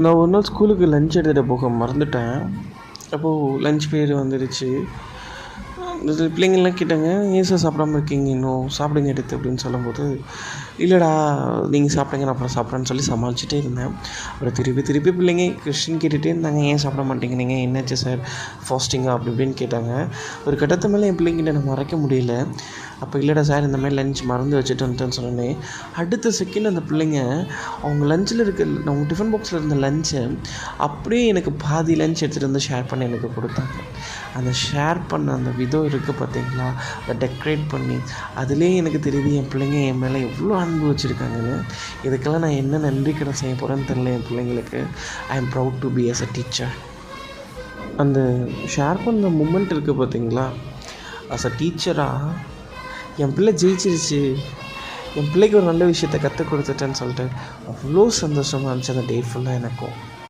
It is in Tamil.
நான் ஒரு நாள் ஸ்கூலுக்கு லஞ்ச் எடுத்துகிட்டு போக மறந்துட்டேன். அப்போது லஞ்ச் பீரியட் வந்துடுச்சு. இந்த பிள்ளைங்கள்லாம் கேட்டாங்க, ஏன் சார் சாப்பிடாம இருக்கீங்க இன்னும், சாப்பிடுங்க எடுத்து அப்படின்னு சொல்லும்போது, இல்லைடா நீங்கள் சாப்பிடுங்க நான் அப்புறம் சாப்பிட்றேன்னு சொல்லி சமாளிச்சுட்டே இருந்தேன். அப்புறம் திருப்பி பிள்ளைங்க கொஸ்டின் கேட்டுகிட்டே இருந்தாங்க, ஏன் சாப்பிட மாட்டேங்க நீங்கள், என்னாச்சு சார் ஃபாஸ்டிங்கா அப்படி இப்படின்னு கேட்டாங்க. ஒரு கட்டத்து மேலே என் பிள்ளைங்கிட்ட நான் மறைக்க முடியல. அப்போ இல்லைடா சார் இந்த மாதிரி லஞ்ச் மறந்து வச்சுட்டு வந்துட்டேன்னு சொன்னேன். அடுத்த செகண்ட் அந்த பிள்ளைங்க அவங்க லஞ்சில் அவங்க டிஃபன் பாக்ஸில் இருந்த லஞ்சை அப்படியே எனக்கு பாதி லஞ்ச் எடுத்துகிட்டு வந்து ஷேர் பண்ணி எனக்கு கொடுத்தாங்க. அந்த ஷேர் பண்ண அந்த விதம் இருக்குது பார்த்தீங்களா, அதை டெக்கரேட் பண்ணி அதுலேயே எனக்கு தெரியுது என் பிள்ளைங்க என் மேலே எவ்வளோ அன்பு வச்சுருக்காங்கன்னு. இதுக்கெல்லாம் நான் என்ன நன்றி கடன் செய்ய போகிறேன்னு தெரியல என் பிள்ளைங்களுக்கு. I am proud to be as a teacher. அந்த ஷேர் பண்ண மூமெண்ட் இருக்குது பார்த்தீங்களா, அஸ் அ டீச்சராக என் பிள்ளை ஜெயிச்சிருச்சு, என் பிள்ளைக்கு ஒரு நல்ல விஷயத்த கற்றுக் கொடுத்துட்டேன்னு சொல்லிட்டு அவ்வளோ சந்தோஷமாக இருந்துச்சு அந்த டே ஃபுல்லாக எனக்கும்.